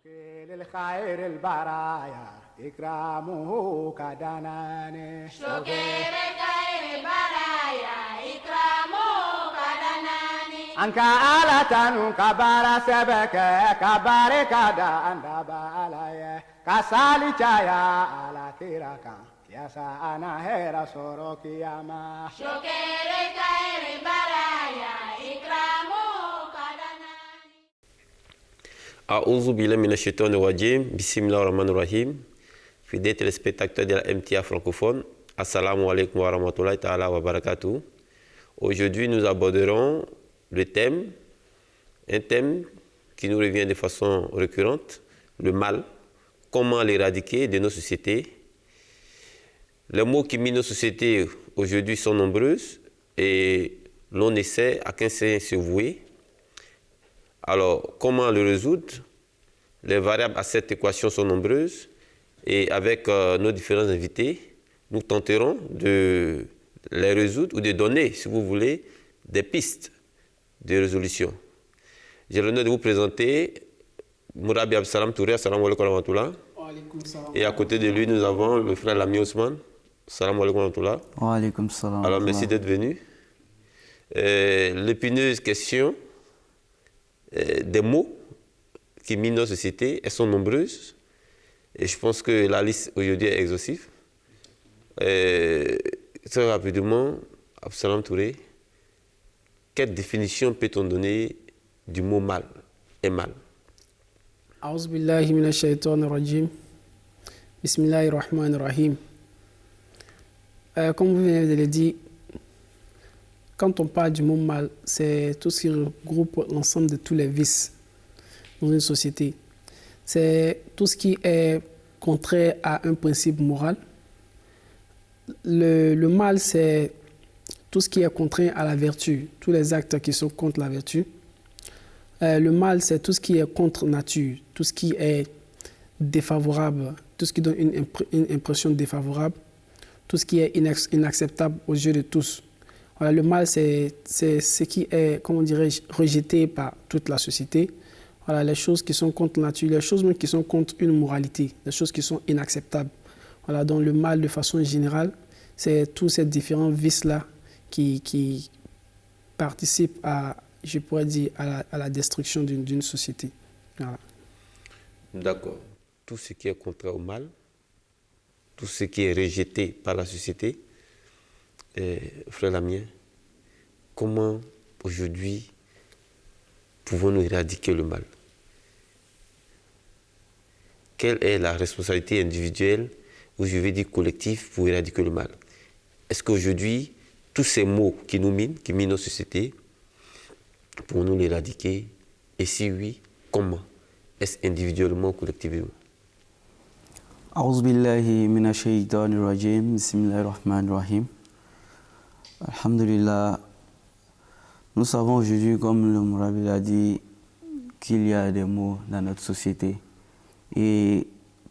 للخير البرايا إكرامه كدناني شكر خير البرايا إكرامه كدناني أنك آلة كبار سبك كبار كدا أنت بالي كسالي جايا على كيراكا يا سانا هيرا سوروك يا ما شكر خير البرايا إكرامه كدناني A'ouzou billahi minash shaitani rajim, bismillahir rahmanir rahim. Fidèles téléspectateurs de la MTA francophone, assalamu alaikum wa rahmatullahi ta'ala wa barakatuh. Aujourd'hui, nous aborderons un thème qui nous revient de façon récurrente, le mal, comment l'éradiquer de nos sociétés. Les mots qui minent nos sociétés aujourd'hui sont nombreux et l'on essaie à qu'un se vouer. Alors, comment le résoudre? Les variables à cette équation sont nombreuses et avec nos différents invités, nous tenterons de les résoudre ou de donner, si vous voulez, des pistes de résolution. J'ai l'honneur de vous présenter Mourabi Absalam Touré, assalamu alaikum wa rahmatullah. Et à côté de lui, nous avons le frère Lami Ousmane, assalamu alaikum wa rahmatullah. Wa alaikum salam. Alors, merci d'être venu. L'épineuse question des mots qui minent nos sociétés, elles sont nombreuses et je pense que la liste aujourd'hui est exhaustive. Très rapidement, Absalam Touré, quelle définition peut-on donner du mot mal et mal? A'ouzou billahi minash shaitanir rajim. Bismillahir rahmanir rahim. Comme vous venez de le dire, quand on parle du mot mal, c'est tout ce qui regroupe l'ensemble de tous les vices dans une société. C'est tout ce qui est contraire à un principe moral. Le mal, c'est tout ce qui est contraire à la vertu, tous les actes qui sont contre la vertu. Le mal, c'est tout ce qui est contre nature, tout ce qui est défavorable, tout ce qui donne une impression défavorable, tout ce qui est inacceptable aux yeux de tous. Voilà, le mal, c'est ce qui est, comment dirais-je, rejeté par toute la société. Voilà, les choses qui sont contre la nature, les choses même qui sont contre une moralité, les choses qui sont inacceptables. Voilà, donc le mal, de façon générale, c'est tous ces différents vices-là qui participent à, je pourrais dire, à la destruction d'une société. Voilà. D'accord. Tout ce qui est contraire au mal, tout ce qui est rejeté par la société, frère Lamien, comment aujourd'hui pouvons-nous éradiquer le mal? Quelle est la responsabilité individuelle ou je vais dire collective pour éradiquer le mal? Est-ce qu'aujourd'hui, tous ces mots qui nous minent, qui minent nos sociétés, pouvons-nous l'éradiquer? Et si oui, comment? Est-ce individuellement ou collectivement? A'ouzou billahi minash shaitanir rajim. Bismillahir rahmanir rahim. Alhamdulillah, nous savons aujourd'hui, comme le Mourabi l'a dit, qu'il y a des mots dans notre société. Et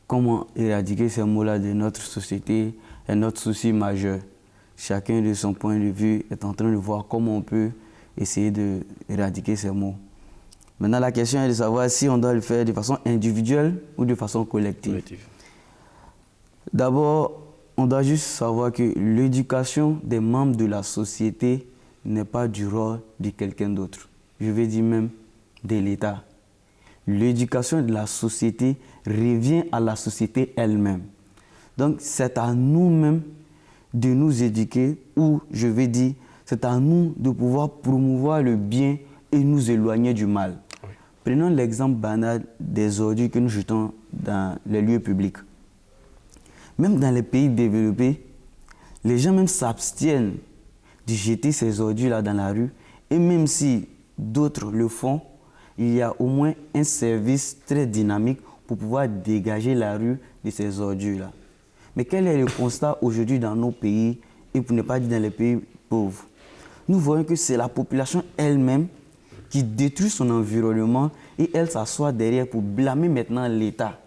comment éradiquer ces mots-là de notre société est notre souci majeur. Chacun de son point de vue est en train de voir comment on peut essayer d'éradiquer ces mots. Maintenant, la question est de savoir si on doit le faire de façon individuelle ou de façon collective. D'abord, on doit juste savoir que l'éducation des membres de la société n'est pas du rôle de quelqu'un d'autre. Je vais dire même de l'État. L'éducation de la société revient à la société elle-même. Donc, c'est à nous-mêmes de nous éduquer ou, je vais dire, c'est à nous de pouvoir promouvoir le bien et nous éloigner du mal. Oui. Prenons l'exemple banal des ordures que nous jetons dans les lieux publics. Même dans les pays développés, les gens même s'abstiennent de jeter ces ordures-là dans la rue. Et même si d'autres le font, il y a au moins un service très dynamique pour pouvoir dégager la rue de ces ordures-là. Mais quel est le constat aujourd'hui dans nos pays, et pour ne pas dire dans les pays pauvres? Nous voyons que c'est la population elle-même qui détruit son environnement et elle s'assoit derrière pour blâmer maintenant l'État.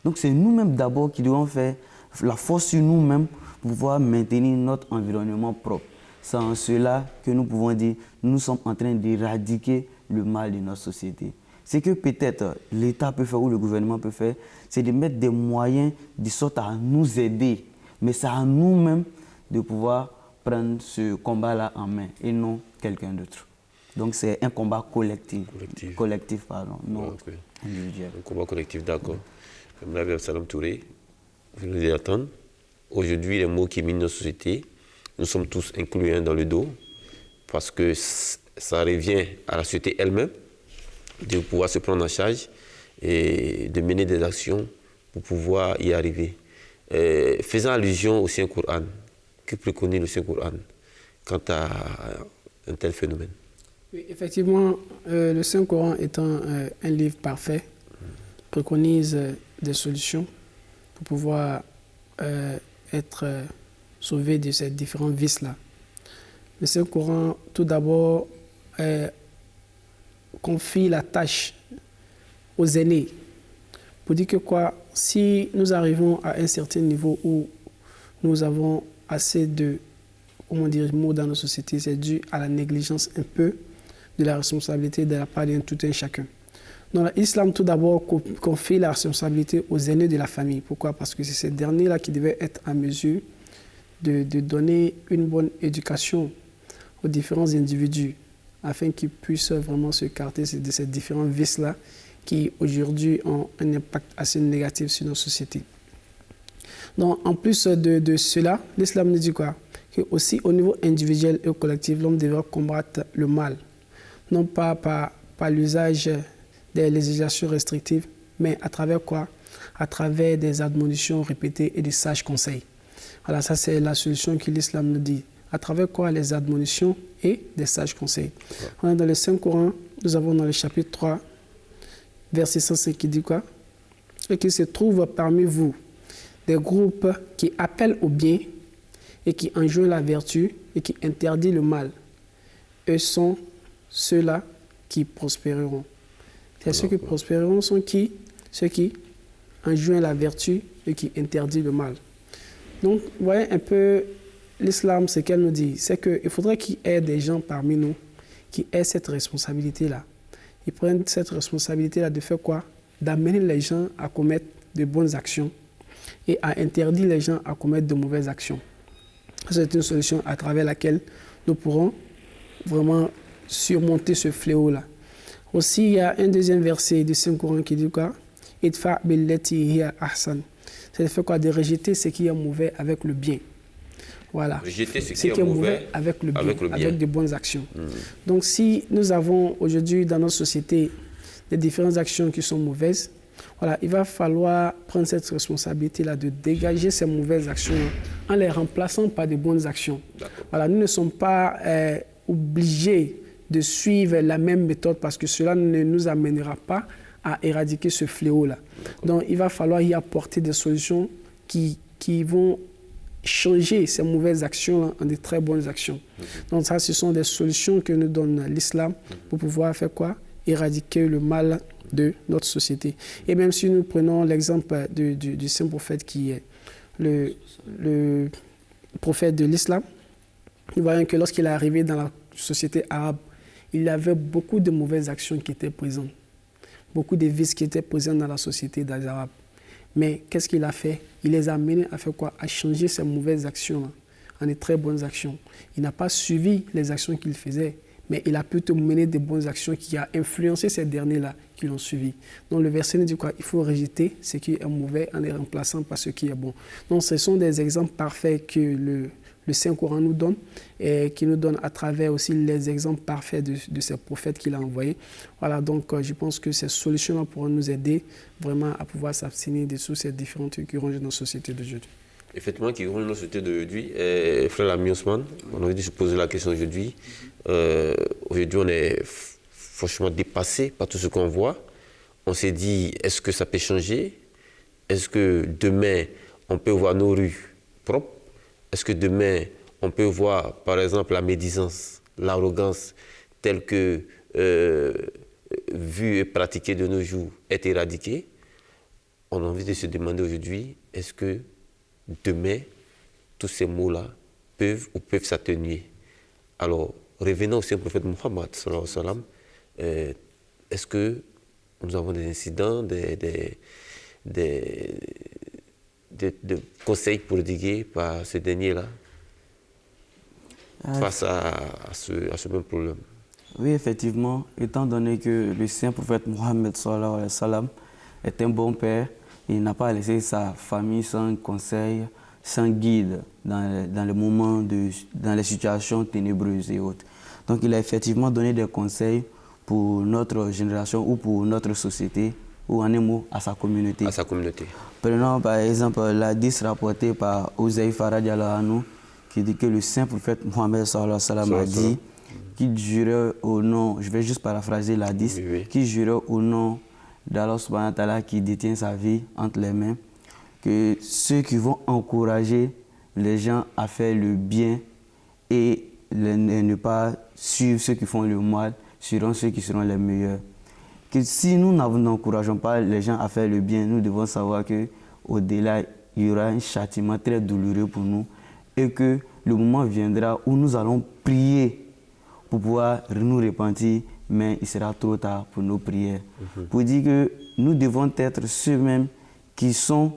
Donc c'est nous-mêmes d'abord qui devons faire la force sur nous-mêmes pour pouvoir maintenir notre environnement propre. C'est en cela que nous pouvons dire que nous sommes en train d'éradiquer le mal de notre société. Ce que peut-être l'État peut faire ou le gouvernement peut faire, c'est de mettre des moyens de sorte à nous aider. Mais c'est à nous-mêmes de pouvoir prendre ce combat-là en main et non quelqu'un d'autre. Donc c'est un combat collectif. Collectif, pardon, non individuel. Un combat collectif, d'accord. Madame Salam Touré, vous nous attendre. Aujourd'hui, les mots qui minent nos sociétés, nous sommes tous inclus dans le dos, parce que ça revient à la société elle-même de pouvoir se prendre en charge et de mener des actions pour pouvoir y arriver. Faisant allusion au Saint-Coran, que préconise le Saint-Coran quant à un tel phénomène? Oui, effectivement, le Saint-Coran étant un livre parfait, préconise des solutions pour pouvoir être sauvé de ces différents vices-là. Le Saint-Coran, tout d'abord, confie la tâche aux aînés pour dire que quoi, si nous arrivons à un certain niveau où nous avons assez de mots dans nos sociétés, c'est dû à la négligence un peu de la responsabilité de la part d'un tout un chacun. Donc l'islam tout d'abord confie la responsabilité aux aînés de la famille. Pourquoi? Parce que c'est ces derniers-là qui devaient être en mesure de donner une bonne éducation aux différents individus afin qu'ils puissent vraiment se carter de ces différents vices-là qui aujourd'hui ont un impact assez négatif sur nos sociétés. Donc en plus de cela, l'islam nous dit quoi? Que aussi au niveau individuel et collectif, l'homme devrait combattre le mal. Non pas par l'usage des législations restrictives, mais à travers quoi? À travers des admonitions répétées et des sages conseils. Voilà, ça c'est la solution que l'islam nous dit. À travers quoi? Les admonitions et des sages conseils. On est dans le Saint-Coran, nous avons dans le chapitre 3, verset 105 qui dit quoi? Et qu'il se trouve parmi vous des groupes qui appellent au bien et qui enjoignent la vertu et qui interdisent le mal. Eux sont ceux-là qui prospéreront. C'est ceux qui prospéreront sont qui? Ceux qui enjoignent la vertu et qui interdisent le mal. Donc, vous voyez un peu l'islam, ce qu'elle nous dit, c'est qu'il faudrait qu'il y ait des gens parmi nous qui aient cette responsabilité-là. Ils prennent cette responsabilité-là de faire quoi? D'amener les gens à commettre de bonnes actions et à interdire les gens à commettre de mauvaises actions. C'est une solution à travers laquelle nous pourrons vraiment surmonter ce fléau-là. Aussi, il y a un deuxième verset du Saint-Coran qui dit quoi? Idfa billati hiya ahsan. C'est de faire quoi? De rejeter ce qui est mauvais avec le bien. Voilà. Rejeter ce qui est mauvais avec le bien, avec de bonnes actions. Donc, si nous avons aujourd'hui dans notre société des différentes actions qui sont mauvaises, voilà, il va falloir prendre cette responsabilité-là de dégager ces mauvaises actions en les remplaçant par de bonnes actions. Voilà, nous ne sommes pas obligés de suivre la même méthode parce que cela ne nous amènera pas à éradiquer ce fléau-là. Donc, il va falloir y apporter des solutions qui vont changer ces mauvaises actions en de très bonnes actions. Donc, ça, ce sont des solutions que nous donne l'islam pour pouvoir faire quoi? Éradiquer le mal de notre société. Et même si nous prenons l'exemple du saint prophète qui est le prophète de l'islam, nous voyons que lorsqu'il est arrivé dans la société arabe, il y avait beaucoup de mauvaises actions qui étaient présentes, beaucoup de vices qui étaient présents dans la société des Arabes. Mais qu'est-ce qu'il a fait? Il les a amenés à faire quoi? À changer ces mauvaises actions en de très bonnes actions. Il n'a pas suivi les actions qu'il faisait, mais il a plutôt mené de bonnes actions qui a influencé ces derniers-là qui l'ont suivi. Donc le verset nous dit quoi? Il faut rejeter ce qui est mauvais en les remplaçant par ce qui est bon. Donc ce sont des exemples parfaits que le Saint-Coran nous donne et qui nous donne à travers aussi les exemples parfaits de ces prophètes qu'il a envoyés. Voilà, donc je pense que ces solutions-là pourront nous aider vraiment à pouvoir s'abstenir de toutes ces différentes trucs qui rongent nos sociétés d'aujourd'hui. Effectivement, qui rongent nos sociétés d'aujourd'hui. Frère Lami Ousmane, on a dû se poser la question aujourd'hui. Aujourd'hui, on est franchement dépassé par tout ce qu'on voit. On s'est dit, est-ce que ça peut changer? Est-ce que demain, on peut voir nos rues propres? Est-ce que demain, on peut voir, par exemple, la médisance, l'arrogance, telle que vue et pratiquée de nos jours, est éradiquée? On a envie de se demander aujourd'hui, est-ce que demain, tous ces mots-là peuvent s'atténuer? Alors, revenons au Saint prophète Mohammed, est-ce que nous avons des incidents, des conseils prodigués par ce dernier-là face à ce même problème. Oui, effectivement, étant donné que le saint prophète Mohammed sallallahu alayhi wa sallam est un bon père, il n'a pas laissé sa famille sans conseil, sans guide dans les moments, dans les situations ténébreuses et autres. Donc il a effectivement donné des conseils pour notre génération ou pour notre société, ou en un mot, à sa communauté. À sa communauté. Prenons par exemple l'hadith rapporté par Uzaifa radiallahu anhu, qui dit que le saint prophète Mohammed sallallahu alayhi wa sallam a dit qu'il jurait au nom, je vais juste paraphraser l'hadith, qu'il jurait au nom d'Allah subhanahu wa ta'ala qui détient sa vie entre les mains, que ceux qui vont encourager les gens à faire le bien et ne pas suivre ceux qui font le mal seront ceux qui seront les meilleurs. Que si nous n'encourageons pas les gens à faire le bien, nous devons savoir qu'au-delà, il y aura un châtiment très douloureux pour nous et que le moment viendra où nous allons prier pour pouvoir nous repentir, mais il sera trop tard pour nos prières. Pour dire que nous devons être ceux-mêmes qui sont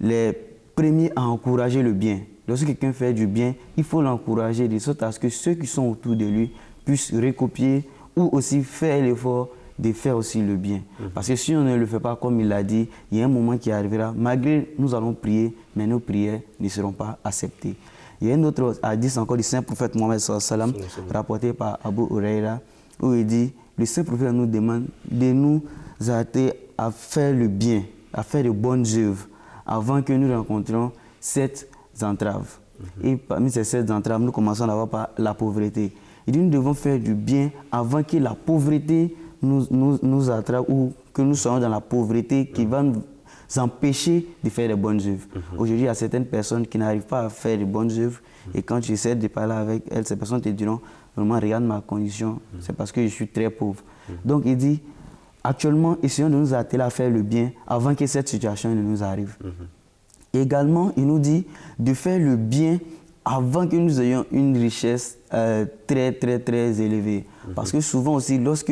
les premiers à encourager le bien. Lorsque quelqu'un fait du bien, il faut l'encourager de sorte à ce que ceux qui sont autour de lui puissent recopier ou aussi faire l'effort de faire aussi le bien. Parce que si on ne le fait pas comme il l'a dit, il y a un moment qui arrivera, malgré nous allons prier, mais nos prières ne seront pas acceptées. Il y a un autre hadith encore du saint prophète Mohammed sallallahu alayhi wa sallam, rapporté par Abu Huraira, où il dit, le saint prophète nous demande de nous arrêter à faire le bien, à faire de bonnes œuvres, avant que nous rencontrions 7 entraves. Et parmi ces 7 entraves, nous commençons à avoir par la pauvreté. Il dit, nous devons faire du bien avant que la pauvreté nous attrape ou que nous soyons dans la pauvreté qui va nous empêcher de faire de bonnes œuvres. Aujourd'hui, il y a certaines personnes qui n'arrivent pas à faire de bonnes œuvres et quand tu essaies de parler avec elles, ces personnes te diront, vraiment, regarde ma condition, c'est parce que je suis très pauvre. Donc il dit, actuellement, essayons de nous atteler à faire le bien avant que cette situation ne nous arrive. Également, il nous dit de faire le bien avant que nous ayons une richesse très élevée. Parce que souvent aussi, lorsque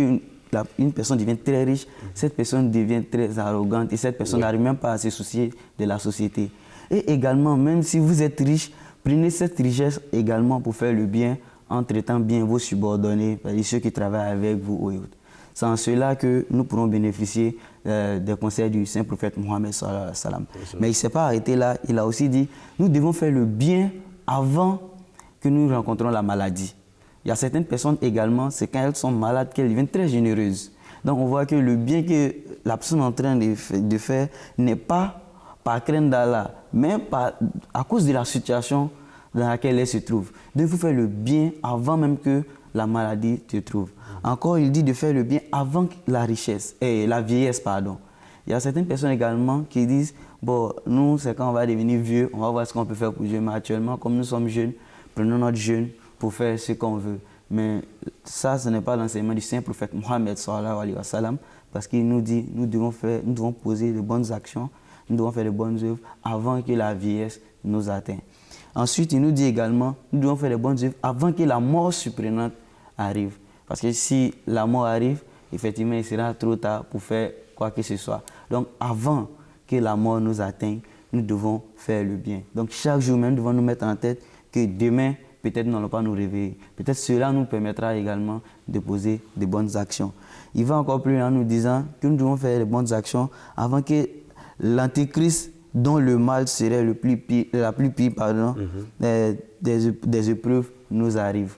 une personne devient très riche, cette personne devient très arrogante et cette personne n'arrive même pas à se soucier de la société. Et également, même si vous êtes riche, prenez cette richesse également pour faire le bien en traitant bien vos subordonnés, ceux qui travaillent avec vous et autres. C'est en cela que nous pourrons bénéficier des conseils du saint prophète Mohammed sallallahu alayhi wa sallam. Mais il ne s'est pas arrêté là, il a aussi dit, nous devons faire le bien avant que nous rencontrons la maladie. Il y a certaines personnes également, c'est quand elles sont malades qu'elles deviennent très généreuses. Donc on voit que le bien que la personne est en train de faire n'est pas par crainte d'Allah, mais à cause de la situation dans laquelle elle se trouve. Donc il faut faire le bien avant même que la maladie te trouve. Encore, il dit de faire le bien avant la vieillesse. Il y a certaines personnes également qui disent, bon, nous, c'est quand on va devenir vieux, on va voir ce qu'on peut faire pour Dieu. Mais actuellement, comme nous sommes jeunes, prenons notre jeûne pour faire ce qu'on veut. Mais ça, ce n'est pas l'enseignement du saint prophète Mohammed sallallahu alayhi wa sallam, parce qu'il nous dit, nous devons poser de bonnes actions, nous devons faire de bonnes œuvres avant que la vieillesse nous atteigne. Ensuite, il nous dit également, nous devons faire de bonnes œuvres avant que la mort surprenante arrive. Parce que si la mort arrive, effectivement, il sera trop tard pour faire quoi que ce soit. Donc, avant que la mort nous atteigne, nous devons faire le bien. Donc, chaque jour même, nous devons nous mettre en tête que demain, peut-être nous n'allons pas nous réveiller. Peut-être cela nous permettra également de poser de bonnes actions. Il va encore plus loin en nous disant que nous devons faire de bonnes actions avant que l'antéchrist, dont le mal serait la plus pire des épreuves, nous arrive.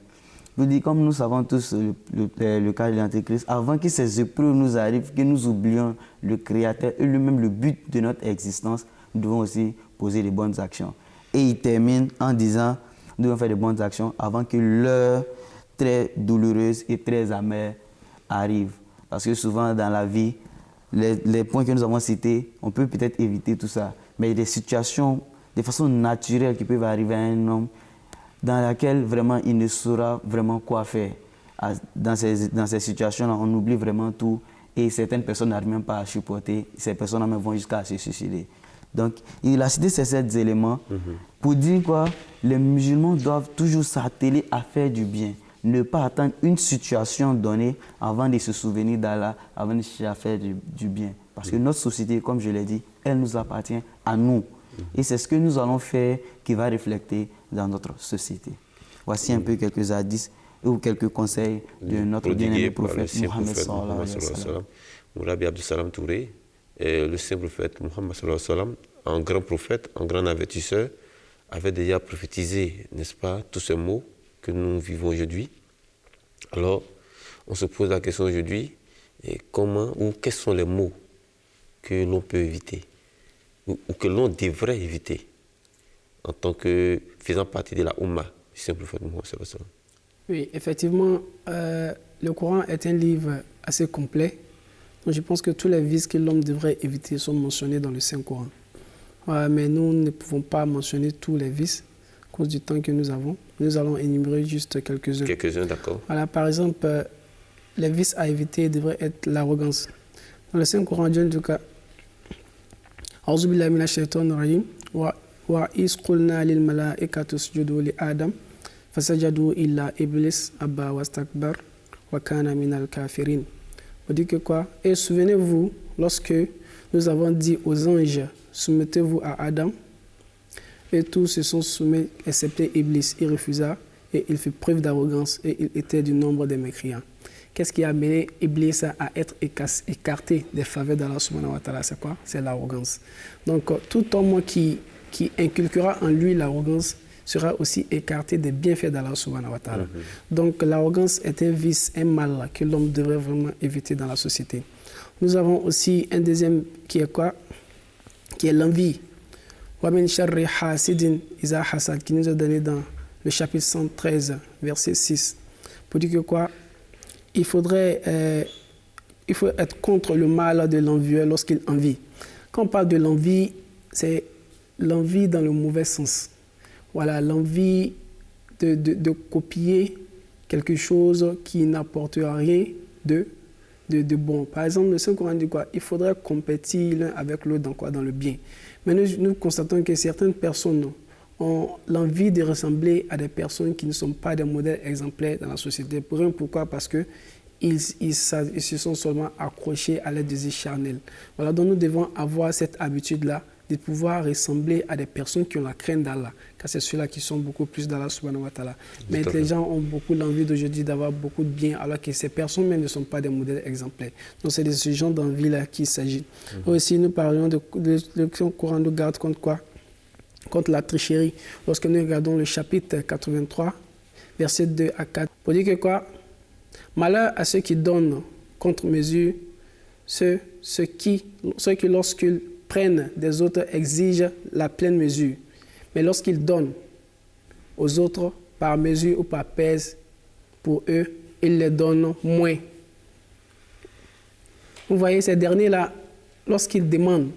Je vous dis, comme nous savons tous le cas de l'antéchrist, avant que ces épreuves nous arrivent, que nous oublions le Créateur et lui-même le but de notre existence, nous devons aussi poser de bonnes actions. Et il termine en disant, nous devons faire de bonnes actions avant que l'heure très douloureuse et très amère arrive. Parce que souvent dans la vie, les points que nous avons cités, on peut peut-être éviter tout ça. Mais il y a des situations, de façon naturelle qui peuvent arriver à un homme dans laquelle vraiment il ne saura vraiment quoi faire. Dans ces situations-là, on oublie vraiment tout et certaines personnes n'arrivent même pas à supporter. Ces personnes même vont jusqu'à se suicider. Donc, il a cité ces 7 éléments pour dire quoi? Les musulmans doivent toujours s'atteler à faire du bien. ne pas attendre une situation donnée avant de se souvenir d'Allah, avant de chercher à faire du bien. Parce que notre société, comme je l'ai dit, elle nous appartient à nous. Et c'est ce que nous allons faire qui va refléter dans notre société. Voici un peu quelques hadiths ou quelques conseils de notre bien-aimé prophète Mohammed sallallahu alayhi wa sallam. Mourabi Abdou Salam Touré, le saint prophète Mohammed sallallahu alayhi wa sallam, un grand prophète, un grand avertisseur, avait déjà prophétisé, n'est-ce pas, tous ces mots que nous vivons aujourd'hui. Alors, on se pose la question aujourd'hui, comment ou quels sont les mots que l'on peut éviter ou que l'on devrait éviter en tant que faisant partie de la Ummah du saint prophète Mohammed sallallahu alayhi wa sallam. Oui, effectivement, le Coran est un livre assez complet. Donc je pense que tous les vices que l'homme devrait éviter sont mentionnés dans le Saint-Coran. Mais nous ne pouvons pas mentionner tous les vices à cause du temps que nous avons. Nous allons énumérer juste quelques-uns. Quelques-uns, d'accord. Voilà, par exemple, les vices à éviter devraient être l'arrogance. Dans le Saint-Coran, Dieu nous dit A'udhu billahi minash shaitanir rajim wa iz qulna lil malaikati isjudu li Adam fasajadu illa iblis abba wastakbar wa kana minal kafirin. On dit que quoi? Et souvenez-vous, lorsque nous avons dit aux anges, soumettez-vous à Adam, et tous se sont soumis, excepté Iblis. Il refusa et il fit preuve d'arrogance et il était du nombre des mécréants. Qu'est-ce qui a amené Iblis à être écarté des faveurs d'Allah subhanahu wa ta'ala? C'est quoi? C'est l'arrogance. Donc, tout homme qui inculquera en lui l'arrogance sera aussi écarté des bienfaits d'Allah subhanahu wa ta'ala. Donc l'arrogance est un vice, un mal que l'homme devrait vraiment éviter dans la société. Nous avons aussi un deuxième qui est quoi? Qui est l'envie. Wa min sharri hasidin iza hasad, qui nous est donné dans le chapitre 113, verset 6. Pour dire que quoi? Il faut être contre le mal de l'envieux lorsqu'il envie. Quand on parle de l'envie, c'est l'envie dans le mauvais sens. Voilà, l'envie de copier quelque chose qui n'apporte rien de bon. Par exemple, le Saint-Coran dit quoi? Il faudrait compétir l'un avec l'autre dans quoi? Dans le bien. Mais nous constatons que certaines personnes ont l'envie de ressembler à des personnes qui ne sont pas des modèles exemplaires dans la société. Pourquoi? Parce qu'ils se sont seulement accrochés à leurs désirs charnels. Voilà, donc nous devons avoir cette habitude-là de pouvoir ressembler à des personnes qui ont la crainte d'Allah, car c'est ceux-là qui sont beaucoup plus d'Allah subhanahu wa ta'ala. Mais les gens ont beaucoup l'envie d'aujourd'hui d'avoir beaucoup de bien, alors que ces personnes même ne sont pas des modèles exemplaires. Donc c'est de ce genre d'envie-là qu'il s'agit. Aussi, nous parlons de Coran de garde contre quoi? Contre la tricherie. Lorsque nous regardons le chapitre 83, versets 2 à 4, pour dire que quoi? Malheur à ceux qui donnent contre mesure, ceux qui lorsqu'ils prennent des autres exigent la pleine mesure. Mais lorsqu'ils donnent aux autres par mesure ou par pèse, pour eux, ils les donnent moins. Vous voyez, ces derniers-là, lorsqu'ils demandent,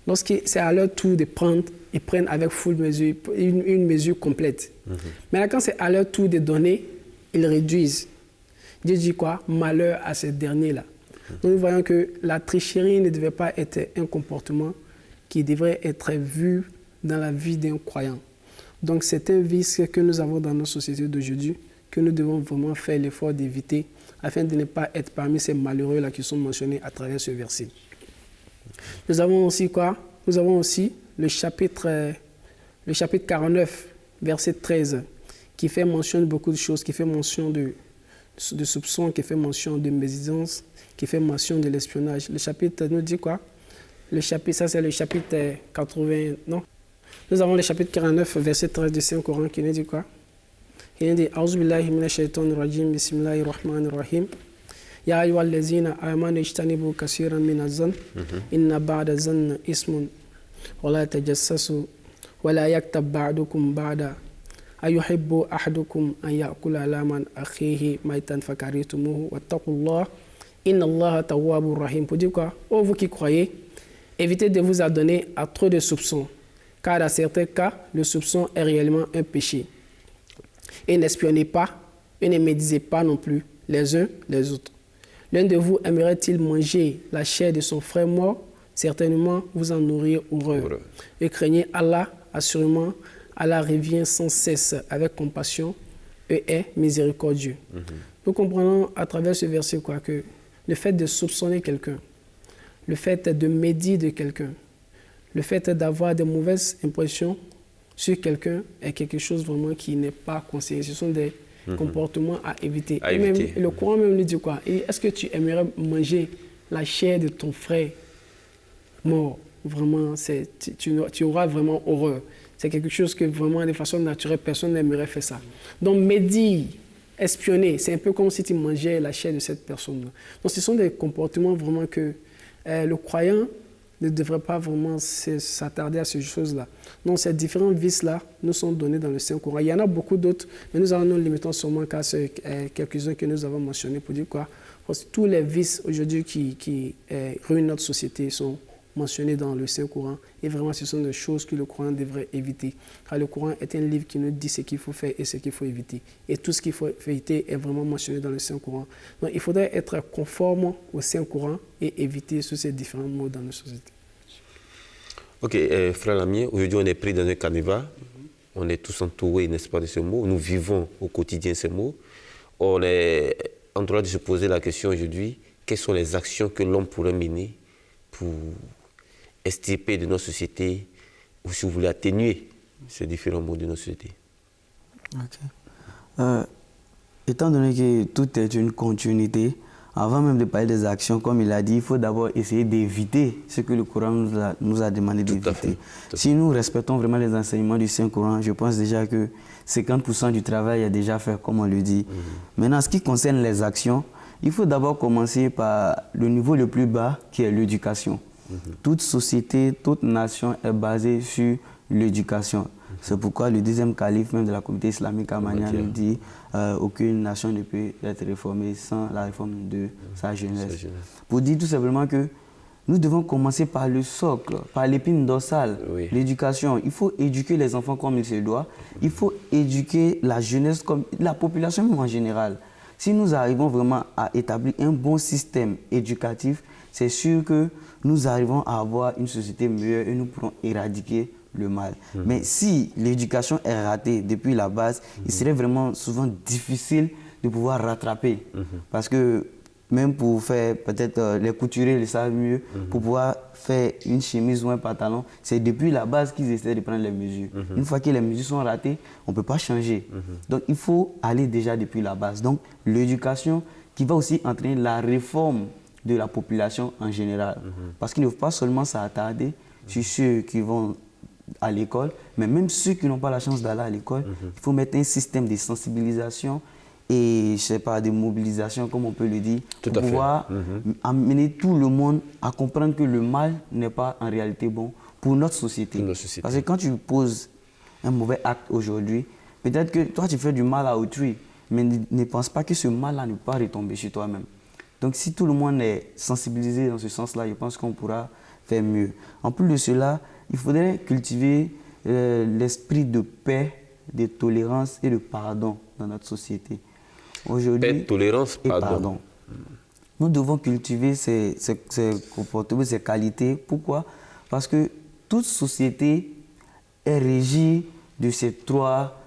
lorsque c'est à leur tour de prendre, ils prennent avec full mesure, une mesure complète. Mais quand c'est à leur tour de donner, ils réduisent. Dieu dit quoi? Malheur à ces derniers-là. Donc nous voyons que la tricherie ne devait pas être un comportement qui devrait être vu dans la vie d'un croyant. Donc c'est un vice que nous avons dans nos sociétés d'aujourd'hui, que nous devons vraiment faire l'effort d'éviter afin de ne pas être parmi ces malheureux-là qui sont mentionnés à travers ce verset. Nous avons aussi quoi? Nous avons aussi le chapitre 49, verset 13, qui fait mention de beaucoup de choses, qui fait mention de soupçons, qui fait mention de médisance, qui fait mention de l'espionnage. Le chapitre nous dit quoi? Le chapitre, ça c'est le chapitre 80, non? Nous avons le chapitre 49, verset 13 du Saint-Coran qui nous dit quoi? Il nous dit A'udhu billahi minash shaitanir rajim, bismillahir rahmanir rahim. Ya ayyuhallazina amanu ijtanibu kaseeran minaz zann, inna ba'da zann ismun, wa la tajassasu, wa la yaktab ba'dukum ba'da. Ayuhibbu ahadukum an ya'kula laman akhihi maitan fakaritumu wattaqullah inna Allaha tawwabur rahim. Pour dire quoi? Oh, vous qui croyez, évitez de vous adonner à trop de soupçons, car dans certains cas, le soupçon est réellement un péché. Et n'espionnez pas, et ne médisez pas non plus les uns les autres. L'un de vous aimerait-il manger la chair de son frère mort? Certainement, vous en auriez horreur. Et craignez Allah, assurément, Allah revient sans cesse avec compassion et est miséricordieux. Nous comprenons à travers ce verset quoi, que le fait de soupçonner quelqu'un, le fait de médire de quelqu'un, le fait d'avoir des mauvaises impressions sur quelqu'un est quelque chose vraiment qui n'est pas conseillé. Ce sont des comportements à éviter. À Et même, éviter. le Coran même lui dit quoi? Est-ce que tu aimerais manger la chair de ton frère mort? Vraiment, tu auras vraiment horreur. C'est quelque chose que vraiment, de façon naturelle, personne n'aimerait faire ça. Donc, médire, espionner, c'est un peu comme si tu mangeais la chair de cette personne-là. Donc, ce sont des comportements vraiment que le croyant ne devrait pas vraiment s'attarder à ces choses-là. Donc, ces différents vices-là nous sont donnés dans le Saint-Coran. Il y en a beaucoup d'autres, mais nous allons nous limiter seulement qu'à quelques-uns que nous avons mentionnés pour dire quoi? Parce que tous les vices aujourd'hui qui ruinent notre société sont mentionnés dans le Saint-Coran. Et vraiment, ce sont des choses que le Coran devrait éviter. Car le Coran est un livre qui nous dit ce qu'il faut faire et ce qu'il faut éviter. Et tout ce qu'il faut éviter est vraiment mentionné dans le Saint-Coran. Donc, il faudrait être conforme au Saint-Coran et éviter tous ces différents mots dans nos sociétés. Ok, frère Lamien, aujourd'hui on est pris dans un carnaval. On est tous entourés, n'est-ce pas, de ce mot. Nous vivons au quotidien ces mots. On est en droit de se poser la question aujourd'hui, quelles sont les actions que l'homme pourrait mener pour extirper de nos sociétés, ou si vous voulez atténuer ces différents mots de nos sociétés. Étant donné que tout est une continuité, avant même de parler des actions, comme il a dit, il faut d'abord essayer d'éviter ce que le Coran nous a demandé d'éviter. Si nous respectons vraiment les enseignements du Saint-Coran, je pense déjà que 50% du travail est déjà fait, comme on le dit. Maintenant, en ce qui concerne les actions, il faut d'abord commencer par le niveau le plus bas, qui est l'éducation. Toute société, toute nation est basée sur l'éducation. C'est pourquoi le deuxième calife même de la communauté islamique Ahmadiyya nous dit aucune nation ne peut être réformée sans la réforme de sa jeunesse. Pour dire tout simplement que nous devons commencer par le socle, par l'épine dorsale, l'éducation. Il faut éduquer les enfants comme il se doit. Il faut éduquer la jeunesse, comme la population même en général. Si nous arrivons vraiment à établir un bon système éducatif, c'est sûr que nous arrivons à avoir une société meilleure et nous pourrons éradiquer le mal. Mais si l'éducation est ratée depuis la base, il serait vraiment souvent difficile de pouvoir rattraper. Parce que même pour faire, peut-être les couturiers le savent mieux, pour pouvoir faire une chemise ou un pantalon, c'est depuis la base qu'ils essaient de prendre les mesures. Une fois que les mesures sont ratées, on ne peut pas changer. Donc il faut aller déjà depuis la base. Donc l'éducation qui va aussi entraîner la réforme de la population en général. Parce qu'il ne faut pas seulement s'attarder sur ceux qui vont à l'école, mais même ceux qui n'ont pas la chance d'aller à l'école, il faut mettre un système de sensibilisation et, je sais pas, de mobilisation, comme on peut le dire, pour pouvoir amener tout le monde à comprendre que le mal n'est pas en réalité bon pour notre société. Parce que quand tu poses un mauvais acte aujourd'hui, peut-être que toi tu fais du mal à autrui, mais ne pense pas que ce mal-là ne peut pas retomber sur toi-même. Donc si tout le monde est sensibilisé dans ce sens-là, je pense qu'on pourra faire mieux. En plus de cela, il faudrait cultiver l'esprit de paix, de tolérance et de pardon dans notre société. Aujourd'hui, paix, tolérance, et pardon. Nous devons cultiver ces comportements, ces qualités. Pourquoi? Parce que toute société est régie de ces trois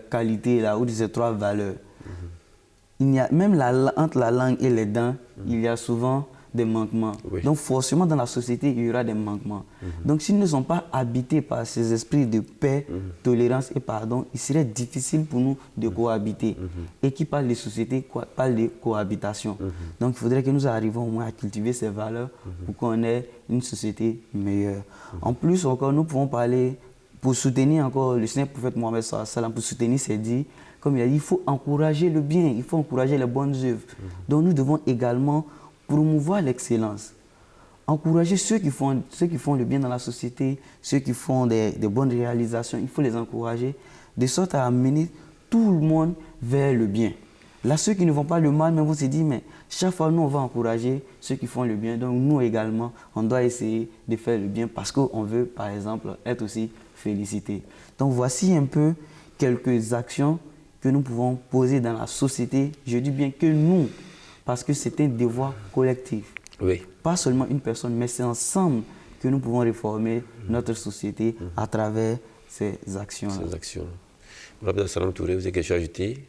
qualités-là ou de ces trois valeurs. Il y a, même entre la langue et les dents, il y a souvent des manquements. Donc forcément dans la société, il y aura des manquements. Donc s'ils ne sont pas habités par ces esprits de paix, tolérance et pardon, il serait difficile pour nous de cohabiter. Et qui parle de société, parle de cohabitation. Donc il faudrait que nous arrivions au moins à cultiver ces valeurs pour qu'on ait une société meilleure. En plus encore, nous pouvons parler, pour soutenir encore le Seigneur prophète Mohammed sallallahu alayhi wa sallam, pour soutenir ses dits, comme il a dit, il faut encourager le bien, il faut encourager les bonnes œuvres. Donc nous devons également promouvoir l'excellence. Encourager ceux qui font le bien dans la société, ceux qui font des bonnes réalisations, il faut les encourager, de sorte à amener tout le monde vers le bien. Là, ceux qui ne font pas le mal, mais vous se dites, mais chaque fois, nous, on va encourager ceux qui font le bien. Donc nous également, on doit essayer de faire le bien parce qu'on veut, par exemple, être aussi félicité. Donc voici un peu quelques actions que nous pouvons poser dans la société. Je dis bien que nous, parce que c'est un devoir collectif. Pas seulement une personne, mais c'est ensemble que nous pouvons réformer notre société à travers ces actions-là. Rabbi Salam Touré, vous avez quelque chose à ajouter?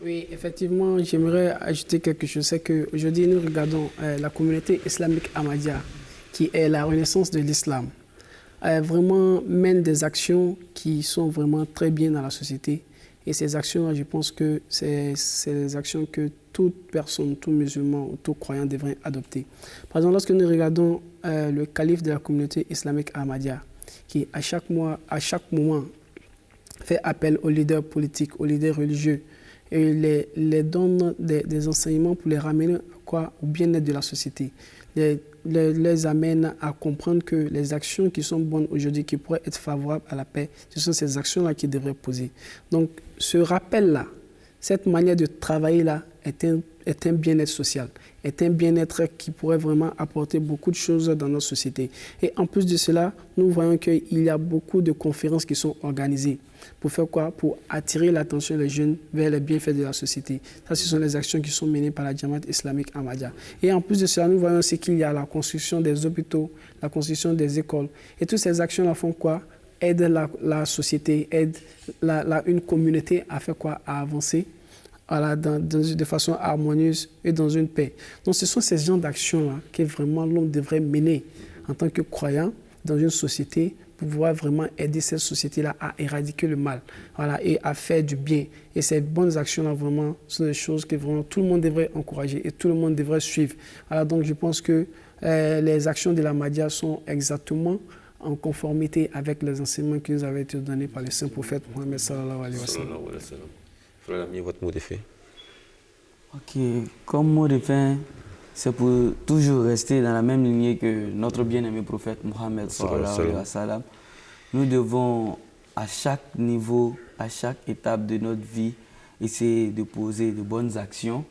Oui, effectivement, j'aimerais ajouter quelque chose. C'est qu'aujourd'hui, nous regardons la communauté islamique Ahmadiyya, qui est la renaissance de l'islam, vraiment mène des actions qui sont vraiment très bien dans la société. Et ces actions-là, je pense que c'est des actions que toute personne, tout musulman ou tout croyant devrait adopter. Par exemple, lorsque nous regardons le calife de la communauté islamique Ahmadiyya, qui à chaque moment fait appel aux leaders politiques, aux leaders religieux, et les donne des enseignements pour les ramener au bien-être de la société, les amène à comprendre que les actions qui sont bonnes aujourd'hui, qui pourraient être favorables à la paix, ce sont ces actions-là qui devraient poser. Donc, ce rappel-là, cette manière de travailler-là est un bien-être social, est un bien-être qui pourrait vraiment apporter beaucoup de choses dans notre société. Et en plus de cela, nous voyons qu'il y a beaucoup de conférences qui sont organisées. Pour faire quoi? Pour attirer l'attention des jeunes vers les bienfaits de la société. Ça, ce sont les actions qui sont menées par la Jamaat islamique Ahmadiyya. Et en plus de cela, nous voyons aussi qu'il y a la construction des hôpitaux, la construction des écoles. Et toutes ces actions-là font quoi? Aident la société, aident une communauté à faire quoi? À avancer de façon harmonieuse et dans une paix. Donc, ce sont ces genres d'actions-là que vraiment l'homme devrait mener en tant que croyant dans une société pour pouvoir vraiment aider cette société-là à éradiquer le mal, voilà, et à faire du bien. Et ces bonnes actions-là, vraiment, sont des choses que vraiment tout le monde devrait encourager et tout le monde devrait suivre. Voilà, donc, je pense que les actions de l'Ahmadiyya sont exactement en conformité avec les enseignements qui nous avaient été donnés par le saint prophète Mohammed sallallahu alayhi wa sallam. Frère Lamine, votre mot de fin. Ok, comme mot de fin, c'est pour toujours rester dans la même lignée que notre bien-aimé prophète Mohammed sallallahu alayhi wa sallam. Nous devons, à chaque niveau, à chaque étape de notre vie, essayer de poser de bonnes actions.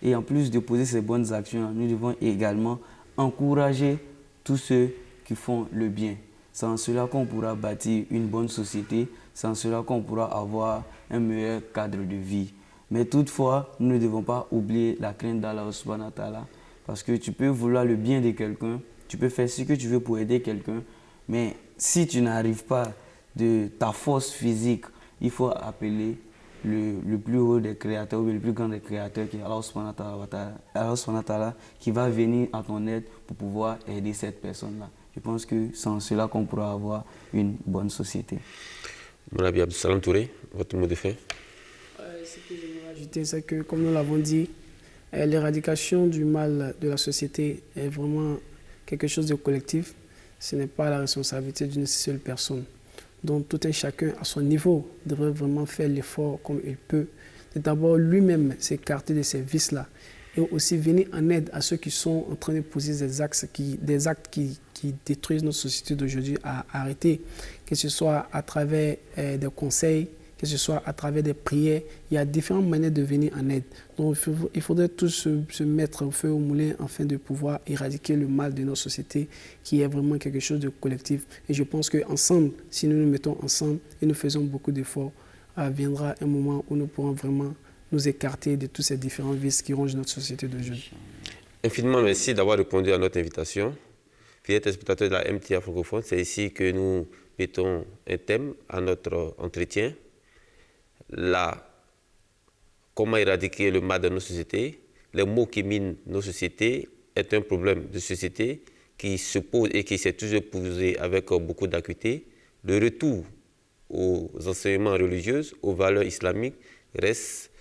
Et en plus de poser ces bonnes actions, nous devons également encourager tous ceux qui font le bien. C'est en cela qu'on pourra bâtir une bonne société, c'est en cela qu'on pourra avoir un meilleur cadre de vie. Mais toutefois, nous ne devons pas oublier la crainte d'Allah subhanahu wa ta'ala, parce que tu peux vouloir le bien de quelqu'un, tu peux faire ce que tu veux pour aider quelqu'un, mais si tu n'arrives pas de ta force physique, il faut appeler le plus haut des créateurs ou le plus grand des créateurs qui est Allah subhanahu wa ta'ala, qui va venir à ton aide pour pouvoir aider cette personne-là. Je pense que c'est en cela qu'on pourra avoir une bonne société. Moulabi Abdussalam Touré, votre mot de fin. Ce que j'aimerais ajouter, c'est que, comme nous l'avons dit, l'éradication du mal de la société est vraiment quelque chose de collectif. Ce n'est pas la responsabilité d'une seule personne. Donc, tout un chacun, à son niveau, devrait vraiment faire l'effort comme il peut, de d'abord lui-même s'écarter de ces vices-là et aussi venir en aide à ceux qui sont en train de poser des actes qui détruisent notre société d'aujourd'hui à arrêter, que ce soit à travers des conseils, que ce soit à travers des prières. Il y a différentes manières de venir en aide. Donc, il faudrait tous se mettre au feu au moulin afin de pouvoir éradiquer le mal de notre société, qui est vraiment quelque chose de collectif. Et je pense qu'ensemble, si nous nous mettons ensemble et nous faisons beaucoup d'efforts, viendra un moment où nous pourrons vraiment nous écarter de tous ces différents vices qui rongent notre société d'aujourd'hui. Infiniment merci d'avoir répondu à notre invitation. Fidèles téléspectateurs de la MTA francophone, c'est ici que nous mettons un thème à notre entretien. Comment éradiquer le mal de nos sociétés. Les maux qui minent nos sociétés est un problème de société qui se pose et qui s'est toujours posé avec beaucoup d'acuité. Le retour aux enseignements religieux, aux valeurs islamiques, reste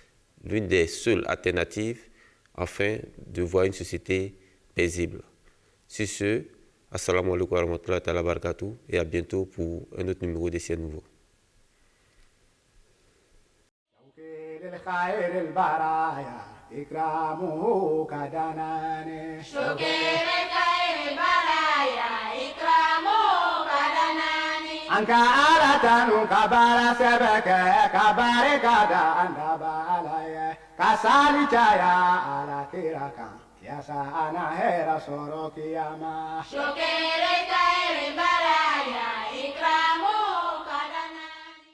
l'une des seules alternatives afin de voir une société paisible. Sur ce, assalamu alaikum wa rahmatullahi wa barakatuh et à bientôt pour un autre numéro de Ciel Nouveau. للخير البرايا إكرامه كدناني شكر خير البرايا إكرامه كدناني أنك آلة كبار سبك كبار كدان دبالي كسالي جايا على كيركا يا سانا هيرا سوروكي يا ما شكر خير البرايا إكرامه